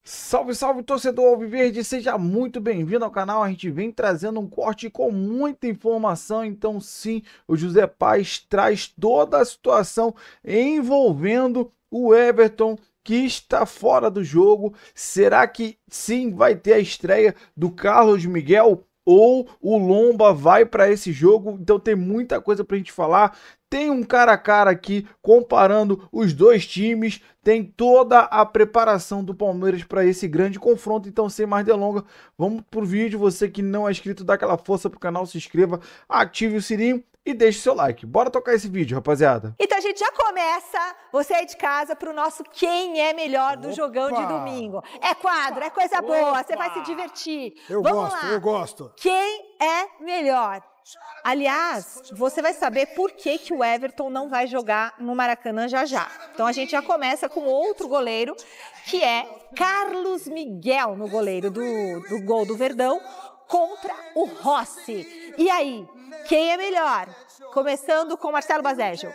Salve, salve, torcedor alviverde, seja muito bem-vindo ao canal. A gente vem trazendo um corte com muita informação, então sim, o José Paz traz toda a situação envolvendo o Everton, que está fora do jogo. Será que sim vai ter a estreia do Carlos Miguel ou o Lomba vai para esse jogo? Então tem muita coisa para a gente falar. Tem um cara a cara aqui comparando os dois times, tem toda a preparação do Palmeiras para esse grande confronto. Então, sem mais delongas, vamos pro vídeo. Você que não é inscrito, dá aquela força pro canal, se inscreva, ative o sininho e deixe seu like. Bora tocar esse vídeo, rapaziada. Então a gente já começa, você aí de casa, pro nosso Quem é Melhor do Jogão de domingo. É quadro, é coisa boa, você vai se divertir. Vamos lá. Eu gosto. Quem é melhor? Aliás, você vai saber por que o Everton não vai jogar no Maracanã já já. Então a gente já começa com outro goleiro, que é Carlos Miguel, no goleiro do gol do Verdão, contra o Rossi. E aí, quem é melhor? Começando com Marcelo Baseggio.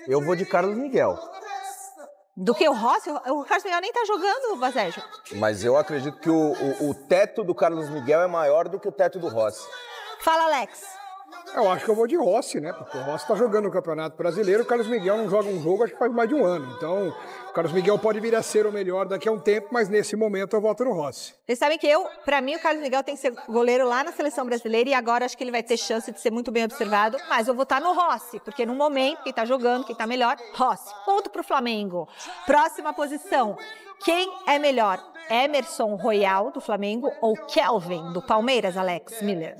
Eu vou de Carlos Miguel. Do que o Rossi? O Carlos Miguel nem tá jogando, Baseggio. Mas eu acredito que o teto do Carlos Miguel é maior do que o teto do Rossi. Fala, Alex. Eu acho que eu vou de Rossi, né? Porque o Rossi tá jogando no Campeonato Brasileiro, o Carlos Miguel não joga um jogo, acho que faz mais de um ano. Então, o Carlos Miguel pode vir a ser o melhor daqui a um tempo, mas nesse momento eu voto no Rossi. Vocês sabem que pra mim, o Carlos Miguel tem que ser goleiro lá na Seleção Brasileira e agora acho que ele vai ter chance de ser muito bem observado, mas eu vou votar no Rossi, porque no momento, quem tá jogando, quem tá melhor, Rossi. Ponto pro Flamengo. Próxima posição. Quem é melhor? Emerson Royal, do Flamengo, ou Kelvin, do Palmeiras, Alex Miller?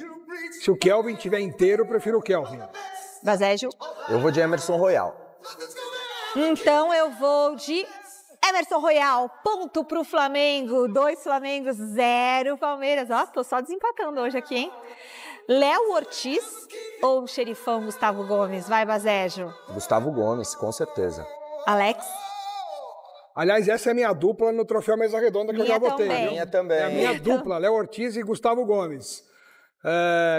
Se o Kelvin estiver inteiro, eu prefiro o Kelvin. Baseggio? Eu vou de Emerson Royal. Então eu vou de Emerson Royal. Ponto pro Flamengo. 2 Flamengos, 0 Palmeiras. Ó, tô só desempatando hoje aqui, hein? Léo Ortiz ou Xerifão Gustavo Gomes? Vai, Baseggio. Gustavo Gomes, com certeza. Alex? Aliás, essa é a minha dupla no Troféu Mesa Redonda que eu já votei. Minha também. É a minha dupla, Léo Ortiz e Gustavo Gomes.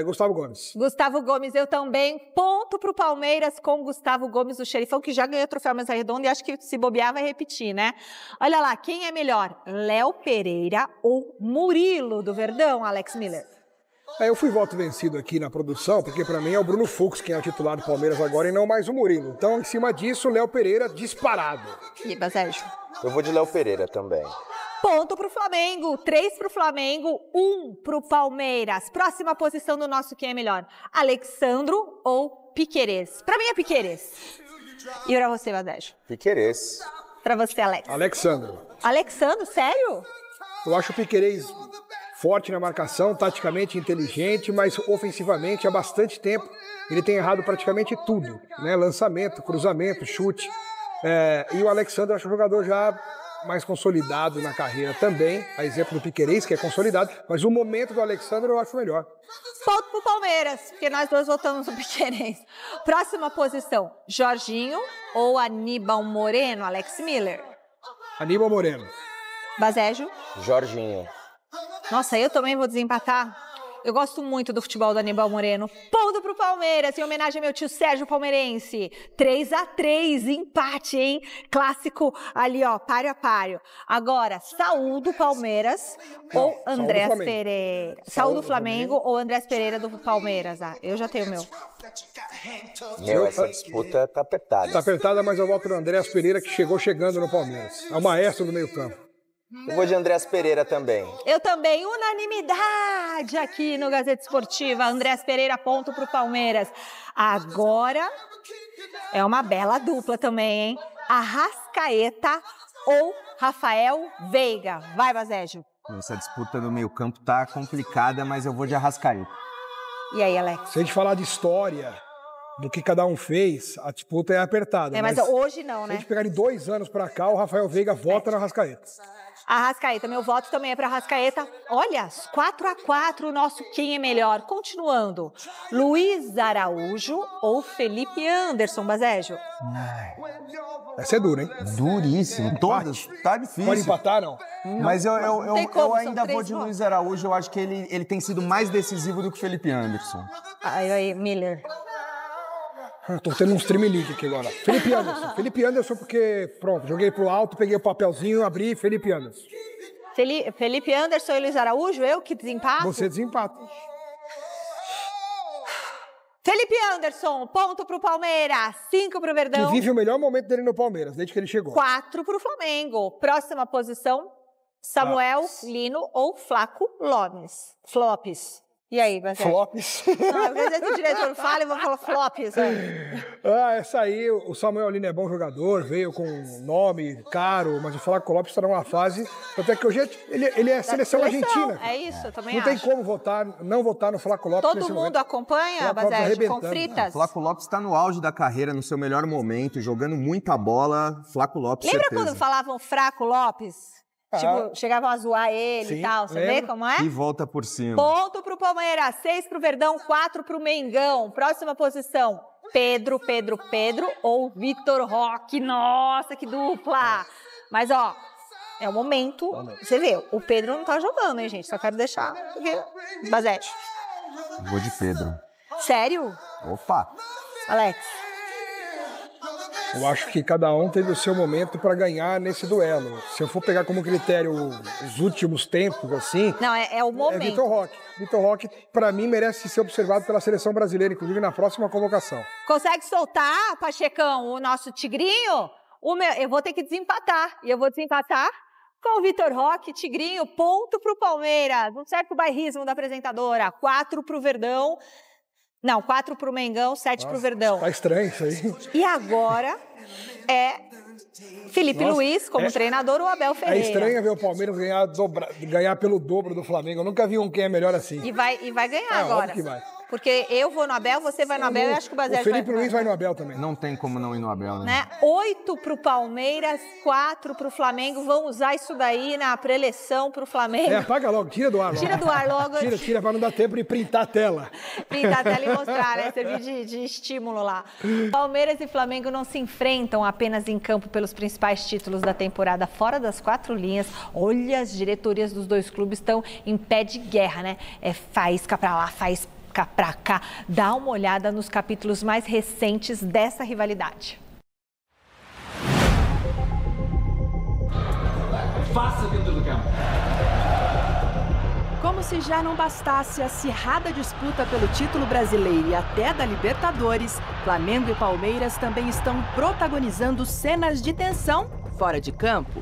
Gustavo Gomes. Gustavo Gomes, eu também. Ponto pro Palmeiras com Gustavo Gomes, o Xerifão, que já ganhou o Troféu Mesa Redonda e acho que se bobear vai repetir, né? Olha lá, quem é melhor? Léo Pereira ou Murilo do Verdão, Alex Miller? Eu fui voto vencido aqui na produção, porque pra mim é o Bruno Fux quem é o titular do Palmeiras agora e não mais o Murilo. Então, em cima disso, o Léo Pereira disparado. E Baseggio? Eu vou de Léo Pereira também. Ponto pro Flamengo, 3 pro Flamengo, 1 pro Palmeiras. Próxima posição do nosso Quem é Melhor? Alexandro ou Piquerez? Pra mim é Piquerez. E pra você, Baseggio? Piquerez. Pra você, Alex? Alexandro. Alexandro, sério? Eu acho o Piquerez forte na marcação, taticamente inteligente, mas ofensivamente há bastante tempo ele tem errado praticamente tudo, né? Lançamento, cruzamento, chute. E o Alexandre eu acho um jogador já mais consolidado na carreira também, a exemplo do Piquerez, que é consolidado, mas o momento do Alexandre eu acho melhor. Ponto pro Palmeiras, porque nós dois votamos no Piquerez. Próxima posição, Jorginho ou Aníbal Moreno, Alex Miller? Aníbal Moreno. Baseggio? Jorginho. Nossa, eu também vou desempatar. Eu gosto muito do futebol do Aníbal Moreno. Ponto pro Palmeiras, em homenagem ao meu tio Sérgio Palmeirense. 3-3, empate, hein? Clássico ali, ó, páreo a páreo. Agora, Saúl do Palmeiras ou Andrés Pereira? Saúl do Flamengo ou Andrés Pereira do Palmeiras? Ah, eu já tenho o meu. Essa disputa tá apertada. Tá apertada, mas eu voto no Andrés Pereira, que chegou chegando no Palmeiras. É o maestro do meio-campo. Eu vou de Andrés Pereira também. Eu também, unanimidade aqui no Gazeta Esportiva. Andrés Pereira, ponto pro Palmeiras. Agora é uma bela dupla também, hein? Arrascaeta ou Rafael Veiga? Vai, Baseggio. Essa disputa do meio-campo tá complicada, mas eu vou de Arrascaeta. E aí, Alex? Se a gente falar de história, do que cada um fez, a disputa é apertada. Mas hoje não, né? Se a gente pegar de 2 anos pra cá, o Rafael Veiga vota na Arrascaeta. Arrascaeta, meu voto também é para Arrascaeta. Olha, 4-4, o nosso Quem é Melhor. Continuando, Luiz Araújo ou Felipe Anderson, Baseggio? Essa é dura, hein? Duríssimo. Todas. Tá difícil. Pode empatar, não? Mas eu ainda vou três de votos. Luiz Araújo. Eu acho que ele tem sido mais decisivo do que o Felipe Anderson. Aí, Miller. Tô tendo uns tremelique aqui agora. Felipe Anderson. Felipe Anderson porque, pronto, joguei pro alto, peguei o papelzinho, abri, Felipe Anderson. Felipe Anderson e Luiz Araújo, eu que desempato? Você desempata. Felipe Anderson, ponto pro Palmeiras, 5 pro Verdão. Que vive o melhor momento dele no Palmeiras, desde que ele chegou. 4 pro Flamengo. Próxima posição, Samuel, Lino ou Flaco Lopes. E aí, Basé? Flops. Não, às vezes o diretor fala e eu vou falar Flops. Essa aí, o Samuel Lino é bom jogador, veio com nome caro, mas o Flaco Lopes está numa fase, até que hoje ele é seleção argentina. É isso, eu também não acho. Tem como não votar no Flaco Lopes Todo nesse mundo momento. acompanha, Basé, com Fritas? Flaco Lopes está no auge da carreira, no seu melhor momento, jogando muita bola. Flaco Lopes, Lembra certeza. quando falavam Fraco Lopes? Tipo, chegavam a zoar ele Sim, e tal. Você lembro. vê como é? E volta por cima. Ponto pro Palmeiras, 6 pro Verdão, 4 pro Mengão. Próxima posição, Pedro ou Vitor Roque. Nossa, que dupla! Mas, ó, é o momento. Você vê, o Pedro não tá jogando, hein, gente? Só quero deixar. Basete. Vou de Pedro. Sério? Opa! Alex. Eu acho que cada um teve o seu momento para ganhar nesse duelo. Se eu for pegar como critério os últimos tempos, assim... Não, é o momento. É Vitor Roque. Vitor Roque, para mim, merece ser observado pela seleção brasileira, inclusive na próxima convocação. Consegue soltar, Pachecão, o nosso tigrinho? Eu vou ter que desempatar. E eu vou desempatar com o Vitor Roque, tigrinho, ponto pro Palmeiras. Um certo bairrismo da apresentadora. 4 pro Verdão. Não, 4 pro Mengão, 7 pro Verdão. Tá estranho isso aí. E agora é Felipe Luiz como treinador ou Abel Ferreira. É estranho ver o Palmeiras ganhar pelo dobro do Flamengo. Eu nunca vi quem é melhor assim. E vai ganhar agora. Óbvio que vai. Porque eu vou no Abel, você vai no Abel e acho que o Basé vai... O Felipe Luiz vai no Abel também. Não tem como não ir no Abel, né? 8 pro Palmeiras, 4 pro Flamengo. Vão usar isso daí na pré-eleição pro Flamengo. Apaga logo, tira do ar logo. Tira do ar logo. Tira pra não dar tempo de printar a tela. Printar a tela e mostrar, né? Servir de estímulo lá. Palmeiras e Flamengo não se enfrentam apenas em campo pelos principais títulos da temporada fora das 4 linhas. Olha, as diretorias dos dois clubes estão em pé de guerra, né? É faísca pra lá, faísca pra cá. Dá uma olhada nos capítulos mais recentes dessa rivalidade. Faça dentro do campo. Como se já não bastasse a acirrada disputa pelo título brasileiro e até da Libertadores, Flamengo e Palmeiras também estão protagonizando cenas de tensão fora de campo.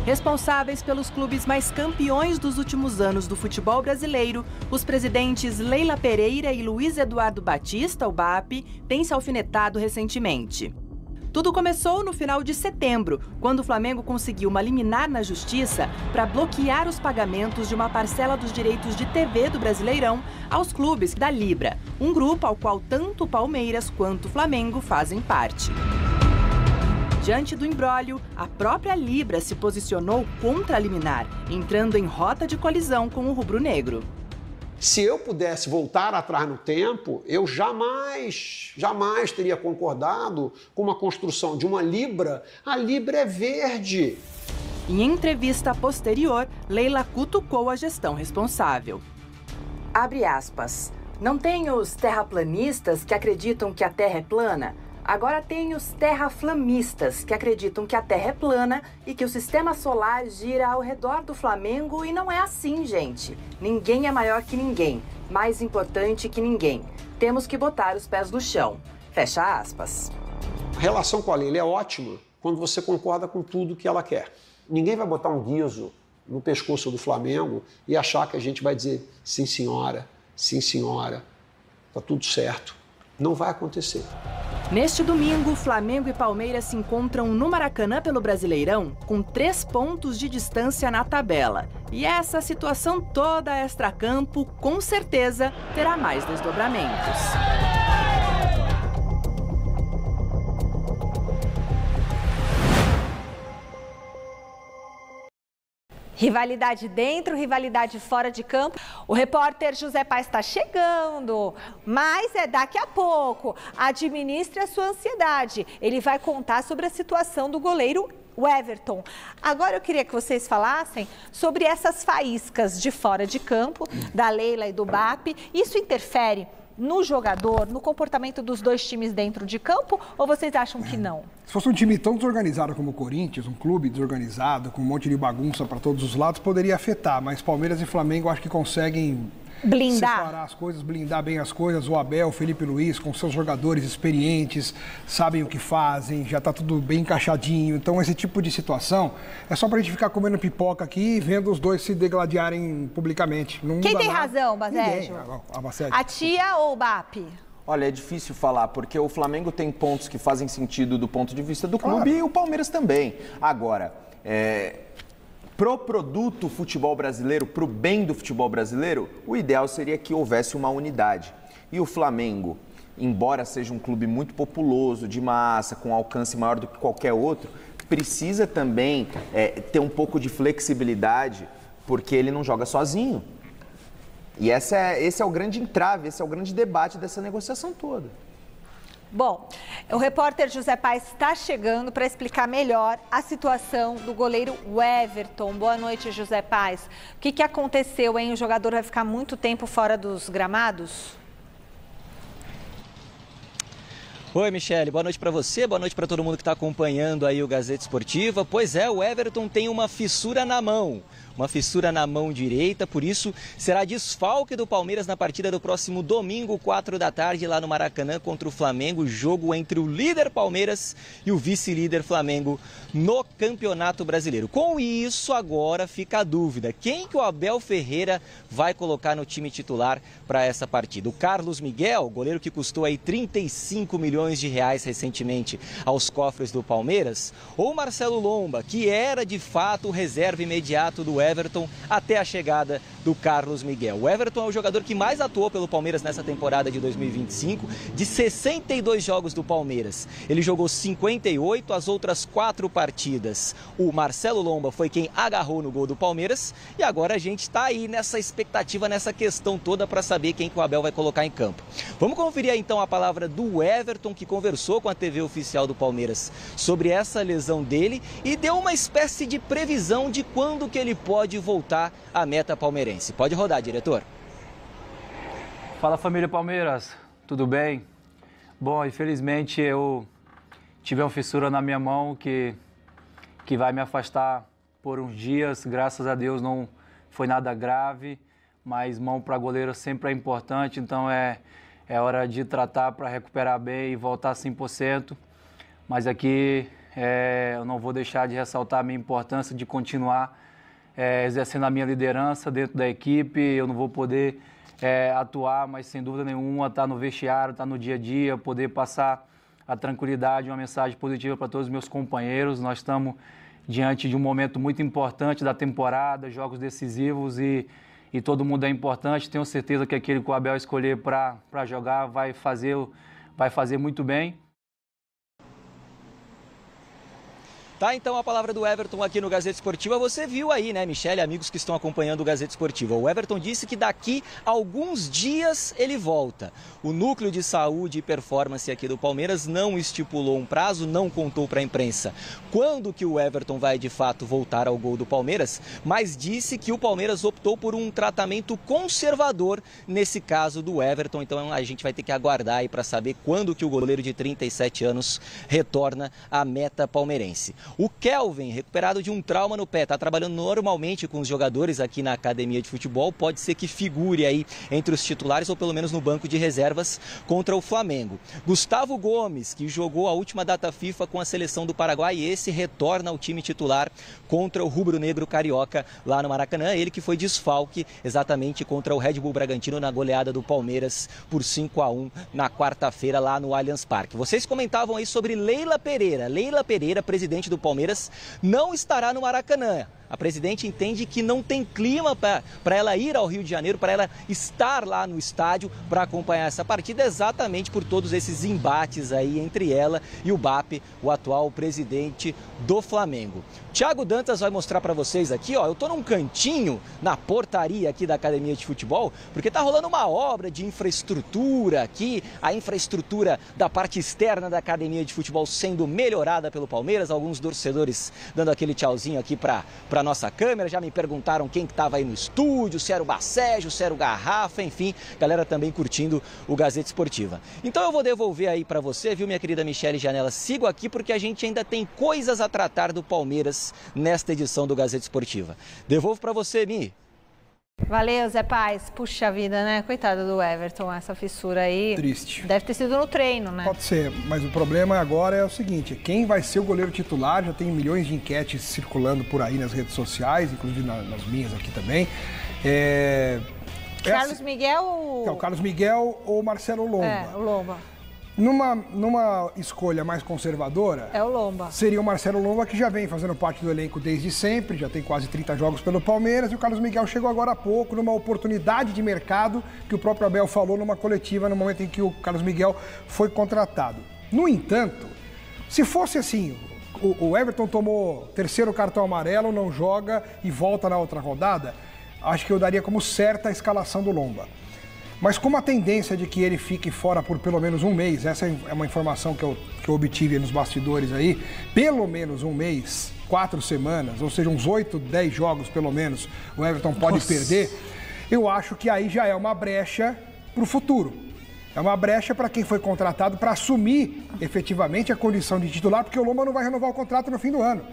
Responsáveis pelos clubes mais campeões dos últimos anos do futebol brasileiro, os presidentes Leila Pereira e Luiz Eduardo Batista, o BAP, têm se alfinetado recentemente. Tudo começou no final de setembro, quando o Flamengo conseguiu uma liminar na Justiça para bloquear os pagamentos de uma parcela dos direitos de TV do Brasileirão aos clubes da Libra, um grupo ao qual tanto o Palmeiras quanto o Flamengo fazem parte. Diante do imbróglio, a própria Libra se posicionou contra a liminar, entrando em rota de colisão com o rubro-negro. Se eu pudesse voltar atrás no tempo, eu jamais teria concordado com uma construção de uma Libra. A Libra é verde. Em entrevista posterior, Leila cutucou a gestão responsável. Abre aspas. Não tem os terraplanistas que acreditam que a Terra é plana? Agora tem os terraflamistas, que acreditam que a Terra é plana e que o sistema solar gira ao redor do Flamengo, e não é assim, gente. Ninguém é maior que ninguém, mais importante que ninguém. Temos que botar os pés no chão. Fecha aspas. A relação com a Leila é ótima quando você concorda com tudo que ela quer. Ninguém vai botar um guiso no pescoço do Flamengo e achar que a gente vai dizer sim, senhora, tá tudo certo. Não vai acontecer. Neste domingo, Flamengo e Palmeiras se encontram no Maracanã pelo Brasileirão, com 3 pontos de distância na tabela. E essa situação toda extracampo, com certeza, terá mais desdobramentos. Rivalidade dentro, rivalidade fora de campo. O repórter José Paes está chegando, mas é daqui a pouco. Administre a sua ansiedade. Ele vai contar sobre a situação do goleiro Everton. Agora eu queria que vocês falassem sobre essas faíscas de fora de campo, da Leila e do BAP. Isso interfere no jogador, no comportamento dos dois times dentro de campo, ou vocês acham que não? Se fosse um time tão desorganizado como o Corinthians, um clube desorganizado, com um monte de bagunça para todos os lados, poderia afetar, mas Palmeiras e Flamengo acho que conseguem separar as coisas, blindar bem as coisas. O Abel, o Felipe Luiz, com seus jogadores experientes, sabem o que fazem, já está tudo bem encaixadinho. Então, esse tipo de situação é só para a gente ficar comendo pipoca aqui e vendo os dois se degladiarem publicamente. Não Quem tem razão, Basejo? A tia ou o BAP? Olha, é difícil falar, porque o Flamengo tem pontos que fazem sentido do ponto de vista do clube e o Palmeiras também. Agora, pro produto futebol brasileiro, pro bem do futebol brasileiro, o ideal seria que houvesse uma unidade. E o Flamengo, embora seja um clube muito populoso, de massa, com alcance maior do que qualquer outro, precisa também ter um pouco de flexibilidade, porque ele não joga sozinho. E esse é o grande entrave, esse é o grande debate dessa negociação toda. Bom, o repórter José Paes está chegando para explicar melhor a situação do goleiro Everton. Boa noite, José Paes. O que aconteceu, hein? O jogador vai ficar muito tempo fora dos gramados? Oi, Michele, boa noite para você, boa noite para todo mundo que está acompanhando aí o Gazeta Esportiva. Pois é, o Everton tem uma fissura na mão direita, por isso será desfalque do Palmeiras na partida do próximo domingo, 4 da tarde, lá no Maracanã contra o Flamengo, jogo entre o líder Palmeiras e o vice-líder Flamengo no Campeonato Brasileiro. Com isso, agora fica a dúvida, quem que o Abel Ferreira vai colocar no time titular para essa partida? O Carlos Miguel, goleiro que custou aí 35 milhões de reais recentemente aos cofres do Palmeiras, ou o Marcelo Lomba, que era de fato o reserva imediato do Everton até a chegada do Carlos Miguel. O Everton é o jogador que mais atuou pelo Palmeiras nessa temporada de 2025, de 62 jogos do Palmeiras. Ele jogou 58, as outras 4 partidas. O Marcelo Lomba foi quem agarrou no gol do Palmeiras e agora a gente está aí nessa expectativa, nessa questão toda para saber quem que o Abel vai colocar em campo. Vamos conferir então a palavra do Everton, que conversou com a TV oficial do Palmeiras sobre essa lesão dele e deu uma espécie de previsão de quando que ele pode voltar à meta palmeirense. Pode rodar, diretor. Fala, família Palmeiras, tudo bem? Bom, infelizmente eu tive uma fissura na minha mão que vai me afastar por uns dias. Graças a Deus não foi nada grave, mas mão para goleiro sempre é importante, então é hora de tratar para recuperar bem e voltar 100%. Mas aqui eu não vou deixar de ressaltar a minha importância de continuar exercendo a minha liderança dentro da equipe. Eu não vou poder atuar, mas sem dúvida nenhuma estar no vestiário, estar no dia a dia, poder passar a tranquilidade, uma mensagem positiva para todos os meus companheiros. Nós estamos diante de um momento muito importante da temporada, jogos decisivos e todo mundo é importante. Tenho certeza que aquele que o Abel escolher para jogar vai fazer muito bem. Tá, então a palavra do Everton aqui no Gazeta Esportiva. Você viu aí, né, Michele, amigos que estão acompanhando o Gazeta Esportiva. O Everton disse que daqui a alguns dias ele volta. O Núcleo de Saúde e Performance aqui do Palmeiras não estipulou um prazo, não contou para a imprensa quando que o Everton vai de fato voltar ao gol do Palmeiras, mas disse que o Palmeiras optou por um tratamento conservador nesse caso do Everton. Então a gente vai ter que aguardar aí para saber quando que o goleiro de 37 anos retorna à meta palmeirense. O Kelvin, recuperado de um trauma no pé, está trabalhando normalmente com os jogadores aqui na academia de futebol. Pode ser que figure aí entre os titulares ou pelo menos no banco de reservas contra o Flamengo. Gustavo Gomes, que jogou a última data FIFA com a seleção do Paraguai, esse retorna ao time titular contra o rubro-negro carioca lá no Maracanã. Ele que foi desfalque exatamente contra o Red Bull Bragantino na goleada do Palmeiras por 5-1 na quarta-feira lá no Allianz Parque. Vocês comentavam aí sobre Leila Pereira. Leila Pereira, presidente do Palmeiras, não estará no Maracanã. A presidente entende que não tem clima para ela ir ao Rio de Janeiro, para ela estar lá no estádio para acompanhar essa partida, exatamente por todos esses embates aí entre ela e o BAP, o atual presidente do Flamengo. Thiago Dantas vai mostrar para vocês aqui, ó, eu tô num cantinho na portaria aqui da Academia de Futebol, porque tá rolando uma obra de infraestrutura aqui, a infraestrutura da parte externa da Academia de Futebol sendo melhorada pelo Palmeiras, alguns torcedores dando aquele tchauzinho aqui para para nossa câmera, já me perguntaram quem que estava aí no estúdio, se era o Bacégio, se era o Garrafa, enfim, galera também curtindo o Gazeta Esportiva. Então eu vou devolver aí para você, viu, minha querida Michele Janela? Sigo aqui porque a gente ainda tem coisas a tratar do Palmeiras nesta edição do Gazeta Esportiva. Devolvo para você, Mi. Valeu, Zé Paz. Puxa vida, né? Coitado do Everton, essa fissura aí. Triste. Deve ter sido no treino, né? Pode ser, mas o problema agora é o seguinte, quem vai ser o goleiro titular? Já tem milhões de enquetes circulando por aí nas redes sociais, inclusive nas minhas aqui também. Carlos Miguel ou... Então, Carlos Miguel ou Marcelo Lomba. O Lomba. Numa escolha mais conservadora... É o Lomba. Seria o Marcelo Lomba, que já vem fazendo parte do elenco desde sempre, já tem quase 30 jogos pelo Palmeiras, e o Carlos Miguel chegou agora há pouco, numa oportunidade de mercado, que o próprio Abel falou numa coletiva, no momento em que o Carlos Miguel foi contratado. No entanto, se fosse assim, o Everton tomou terceiro cartão amarelo, não joga e volta na outra rodada, acho que eu daria como certa a escalação do Lomba. Mas como a tendência de que ele fique fora por pelo menos um mês, essa é uma informação que eu obtive nos bastidores aí, pelo menos um mês, 4 semanas, ou seja, uns 8, 10 jogos pelo menos, o Everton pode perder, eu acho que aí já é uma brecha para o futuro. É uma brecha para quem foi contratado para assumir efetivamente a condição de titular, porque o Lomba não vai renovar o contrato no fim do ano.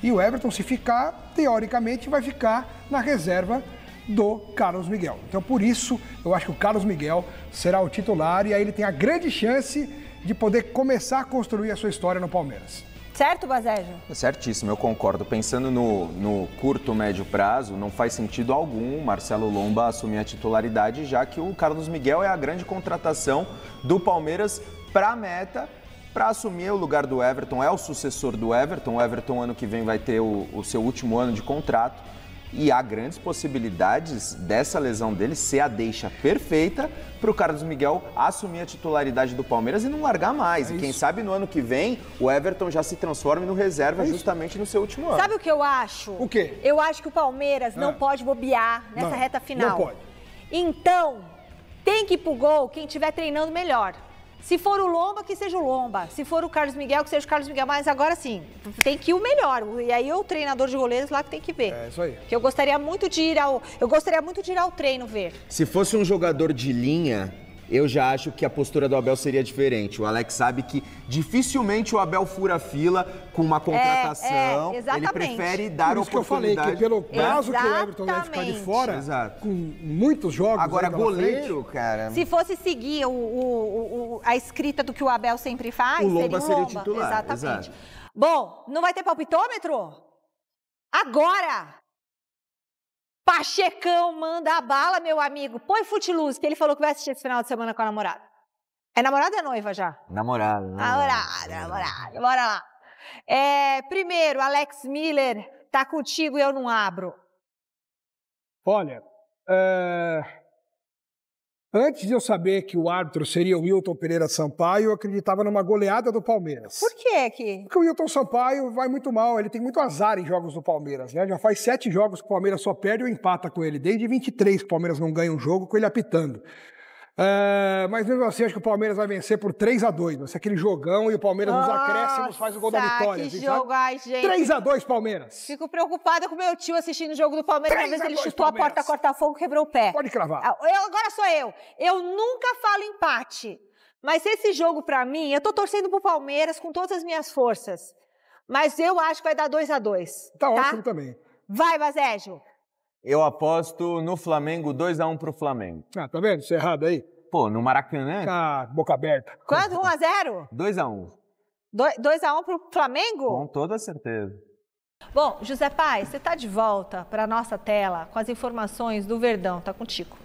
E o Everton, se ficar, teoricamente, vai ficar na reserva do Carlos Miguel. Então, por isso, eu acho que o Carlos Miguel será o titular e aí ele tem a grande chance de poder começar a construir a sua história no Palmeiras. Certo, Bacégio? Certíssimo, eu concordo. Pensando no curto, médio prazo, não faz sentido algum o Marcelo Lomba assumir a titularidade, já que o Carlos Miguel é a grande contratação do Palmeiras para a meta, para assumir o lugar do Everton, é o sucessor do Everton. O Everton, ano que vem, vai ter o seu último ano de contrato. E há grandes possibilidades dessa lesão dele ser a deixa perfeita para o Carlos Miguel assumir a titularidade do Palmeiras e não largar mais. E quem sabe no ano que vem o Everton já se transforme no reserva justamente no seu último ano. Sabe o que eu acho? O quê? Eu acho que o Palmeiras não pode bobear nessa reta final. Não pode. Então, tem que ir pro gol quem estiver treinando melhor. Se for o Lomba, que seja o Lomba. Se for o Carlos Miguel, que seja o Carlos Miguel. Mas agora sim, tem que ir o melhor. E aí o treinador de goleiros lá que tem que ver. É isso aí. Que eu gostaria muito de ir ao treino ver. Se fosse um jogador de linha, eu já acho que a postura do Abel seria diferente. O Alex sabe que dificilmente o Abel fura a fila com uma contratação. Exatamente. Ele prefere dar Por isso oportunidade. que eu falei que pelo prazo que o Everton deve ficar de fora, com muitos jogos. Agora, aí pela goleiro, frente, cara... Se fosse seguir a escrita do que o Abel sempre faz, o Lomba seria o Lomba. titular. Exatamente. Exato. Bom, não vai ter palpitômetro? Agora! Pachecão manda a bala, meu amigo. Põe Footloose, que ele falou que vai assistir esse final de semana com a namorada. É namorada ou é noiva já? Namorada. Namorada. Bora lá. Primeiro, Alex Miller, tá contigo e eu não abro. Olha, antes de eu saber que o árbitro seria o Wilton Pereira Sampaio, eu acreditava numa goleada do Palmeiras. Por que que? Porque o Wilton Sampaio vai muito mal, ele tem muito azar em jogos do Palmeiras, né? Já faz 7 jogos que o Palmeiras só perde ou empata com ele, desde 23 que o Palmeiras não ganha um jogo com ele apitando. Mas mesmo assim, acho que o Palmeiras vai vencer por 3-2, vai ser aquele jogão e o Palmeiras nos acréscimos faz o gol da vitória. Que jogo, ai, gente. 3-2 Palmeiras. Fico preocupada com o meu tio assistindo o jogo do Palmeiras, uma vez ele chutou a porta corta-fogo, quebrou o pé. Pode cravar. Agora sou eu. Eu nunca falo empate. Mas esse jogo, pra mim, eu tô torcendo pro Palmeiras com todas as minhas forças. Mas eu acho que vai dar 2-2. Tá ótimo também. Vai, Bacégio. Eu aposto no Flamengo, 2-1 pro Flamengo. Ah, tá vendo? Isso é errado aí? Pô, no Maracanã? Ah, boca aberta. Quanto? 1-0? 2-1. 2-1 pro Flamengo? Com toda certeza. Bom, José Paz, você tá de volta pra nossa tela com as informações do Verdão. Tá contigo.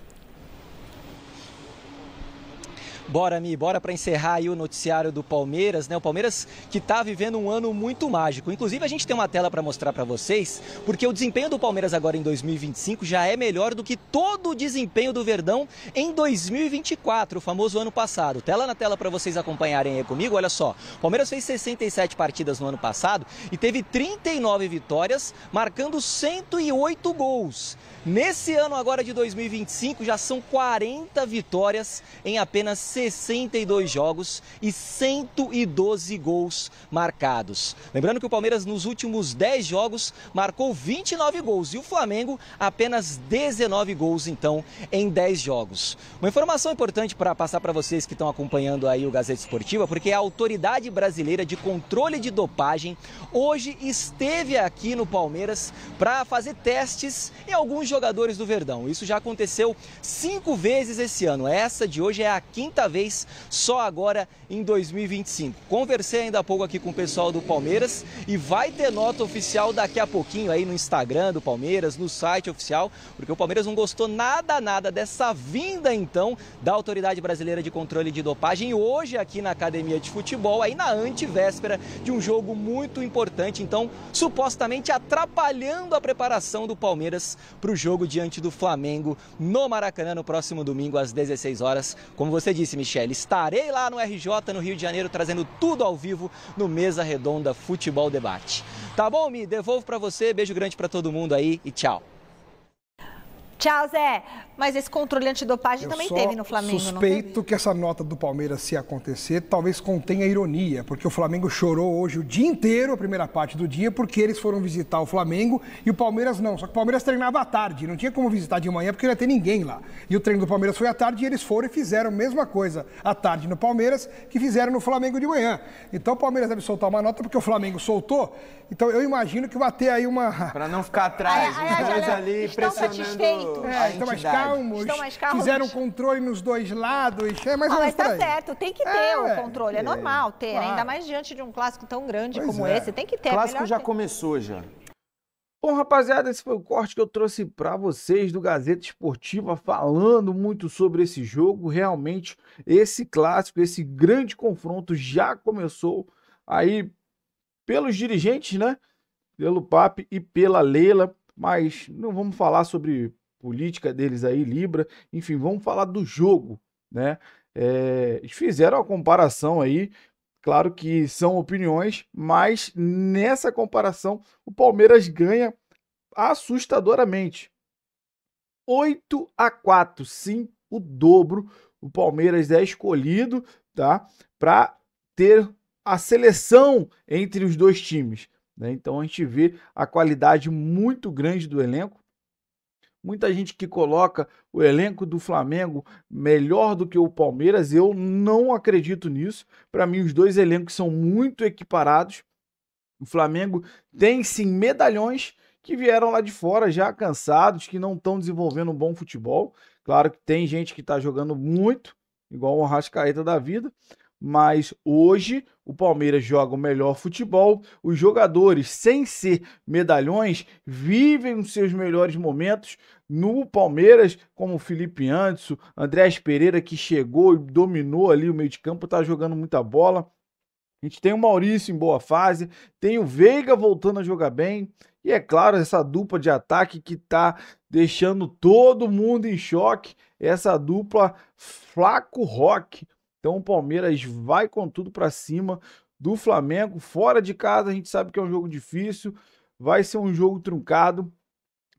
Bora, Mi, bora para encerrar aí o noticiário do Palmeiras, né? O Palmeiras que tá vivendo um ano muito mágico. Inclusive, a gente tem uma tela para mostrar para vocês, porque o desempenho do Palmeiras agora em 2025 já é melhor do que todo o desempenho do Verdão em 2024, o famoso ano passado. Tela na tela para vocês acompanharem aí comigo. Olha só, o Palmeiras fez 67 partidas no ano passado e teve 39 vitórias, marcando 108 gols. Nesse ano agora de 2025 já são 40 vitórias em apenas 62 jogos e 112 gols marcados. Lembrando que o Palmeiras nos últimos 10 jogos marcou 29 gols e o Flamengo apenas 19 gols então em 10 jogos. Uma informação importante para passar para vocês que estão acompanhando aí o Gazeta Esportiva, porque a Autoridade Brasileira de Controle de Dopagem hoje esteve aqui no Palmeiras para fazer testes em alguns jogadores do Verdão. Isso já aconteceu 5 vezes esse ano. Essa de hoje é a 5ª vez, só agora em 2025. Conversei ainda há pouco aqui com o pessoal do Palmeiras e vai ter nota oficial daqui a pouquinho aí no Instagram do Palmeiras, no site oficial, porque o Palmeiras não gostou nada dessa vinda então da Autoridade Brasileira de Controle de Dopagem hoje aqui na Academia de Futebol, aí na antevéspera de um jogo muito importante, então supostamente atrapalhando a preparação do Palmeiras para o jogo diante do Flamengo no Maracanã no próximo domingo às 16 horas. Como você disse, Michele, estarei lá no RJ, no Rio de Janeiro, trazendo tudo ao vivo no Mesa Redonda Futebol Debate. Tá bom, Mi? Devolvo para você, beijo grande para todo mundo aí e tchau. Tchau, Zé. Mas esse controle antidopagem também teve no Flamengo, suspeito que essa nota do Palmeiras, se acontecer, talvez contenha ironia, porque o Flamengo chorou hoje o dia inteiro, a primeira parte do dia, porque eles foram visitar o Flamengo e o Palmeiras não. Só que o Palmeiras treinava à tarde, não tinha como visitar de manhã porque não ia ter ninguém lá. E o treino do Palmeiras foi à tarde e eles foram e fizeram a mesma coisa à tarde no Palmeiras que fizeram no Flamengo de manhã. Então o Palmeiras deve soltar uma nota porque o Flamengo soltou. Então eu imagino que vai ter aí uma... Para não ficar atrás, os dois ali pressionando a estão mais entidade. calmos, fizeram controle nos dois lados, mais ou menos mas tá certo, tem que ter o controle, é normal ter, claro. Ainda mais diante de um clássico tão grande como esse, tem que ter. O clássico já começou já. Bom, rapaziada, esse foi o corte que eu trouxe para vocês do Gazeta Esportiva, falando muito sobre esse jogo. Realmente, esse clássico, esse grande confronto já começou aí pelos dirigentes, né? Pelo Papi e pela Leila, mas não vamos falar sobre política deles aí, Libra, enfim, vamos falar do jogo, né? Eles fizeram a comparação aí, claro que são opiniões, mas nessa comparação o Palmeiras ganha assustadoramente. 8-4, sim, o dobro. O Palmeiras é escolhido, tá? Para ter a seleção entre os dois times, né? Então a gente vê a qualidade muito grande do elenco. Muita gente que coloca o elenco do Flamengo melhor do que o Palmeiras, eu não acredito nisso. Para mim, os dois elencos são muito equiparados. O Flamengo tem sim medalhões que vieram lá de fora já cansados, que não estão desenvolvendo um bom futebol. Claro que tem gente que está jogando muito, igual o Arrascaeta da vida. Mas hoje o Palmeiras joga o melhor futebol, os jogadores, sem ser medalhões, vivem os seus melhores momentos no Palmeiras, como o Felipe Anderson, Andrés Pereira, que chegou e dominou ali o meio de campo, tá jogando muita bola. A gente tem o Maurício em boa fase, tem o Veiga voltando a jogar bem, e é claro, essa dupla de ataque que tá deixando todo mundo em choque, essa dupla Flaco Roque. Então o Palmeiras vai com tudo para cima do Flamengo, fora de casa. A gente sabe que é um jogo difícil, vai ser um jogo truncado,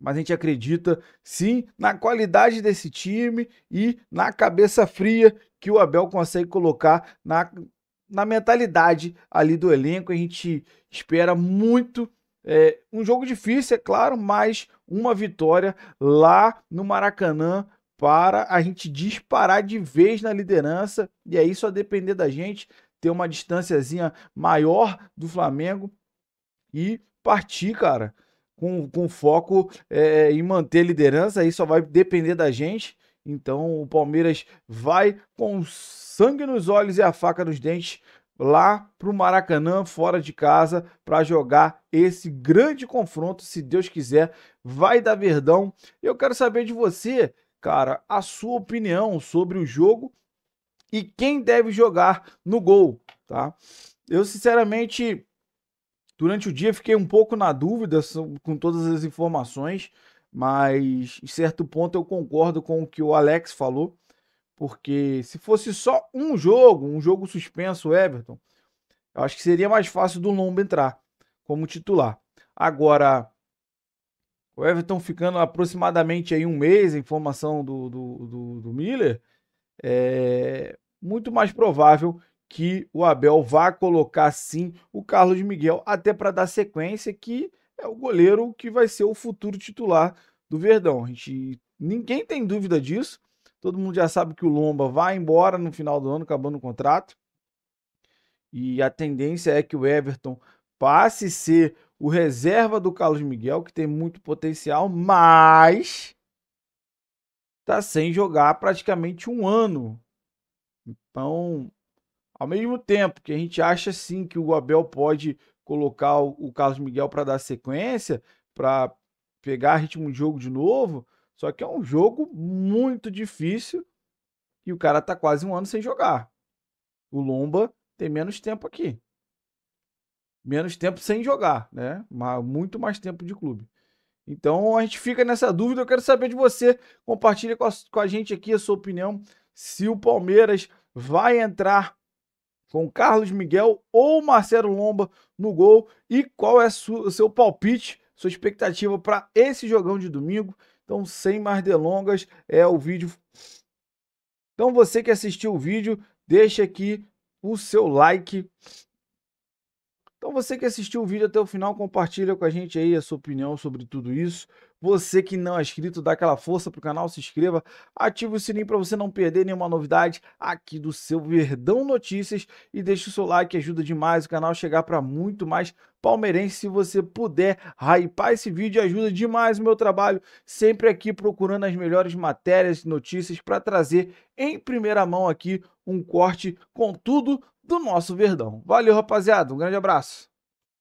mas a gente acredita sim na qualidade desse time e na cabeça fria que o Abel consegue colocar na mentalidade ali do elenco. A gente espera muito, um jogo difícil, é claro, mas uma vitória lá no Maracanã, para a gente disparar de vez na liderança, e aí só depender da gente ter uma distânciazinha maior do Flamengo e partir, cara, com foco em manter a liderança. Aí só vai depender da gente. Então o Palmeiras vai com sangue nos olhos e a faca nos dentes lá pro Maracanã, fora de casa, para jogar esse grande confronto. Se Deus quiser, vai dar Verdão. Eu quero saber de você, cara, a sua opinião sobre o jogo e quem deve jogar no gol, tá? Eu, sinceramente, durante o dia fiquei um pouco na dúvida com todas as informações, mas em certo ponto eu concordo com o que o Alex falou, porque se fosse só um jogo suspenso, Everton, eu acho que seria mais fácil do Lomba entrar como titular. Agora, o Everton ficando aproximadamente aí um mês, a informação do Miller, muito mais provável que o Abel vá colocar sim o Carlos Miguel, até para dar sequência, que é o goleiro que vai ser o futuro titular do Verdão. Ninguém tem dúvida disso. Todo mundo já sabe que o Lomba vai embora no final do ano, acabando o contrato. E a tendência é que o Everton passe a ser o reserva do Carlos Miguel, que tem muito potencial, mas está sem jogar praticamente um ano. Então, ao mesmo tempo que a gente acha sim que o Abel pode colocar o Carlos Miguel para dar sequência, para pegar ritmo de jogo de novo, só que é um jogo muito difícil e o cara tá quase um ano sem jogar. O Lomba tem menos tempo aqui. Menos tempo sem jogar, né? Muito mais tempo de clube. Então a gente fica nessa dúvida. Eu quero saber de você. Compartilha com a gente aqui a sua opinião. Se o Palmeiras vai entrar com Carlos Miguel ou Marcelo Lomba no gol. E qual é o seu palpite, sua expectativa para esse jogão de domingo. Então, sem mais delongas, é o vídeo. Então, você que assistiu o vídeo, deixa aqui o seu like. Então, você que assistiu o vídeo até o final, compartilha com a gente aí a sua opinião sobre tudo isso. Você que não é inscrito, dá aquela força pro canal, se inscreva, ative o sininho para você não perder nenhuma novidade aqui do seu Verdão Notícias e deixe o seu like, ajuda demais o canal a chegar para muito mais palmeirense. Se você puder hypar esse vídeo, ajuda demais o meu trabalho, sempre aqui procurando as melhores matérias e notícias para trazer em primeira mão aqui um corte com tudo do nosso Verdão. Valeu, rapaziada, um grande abraço.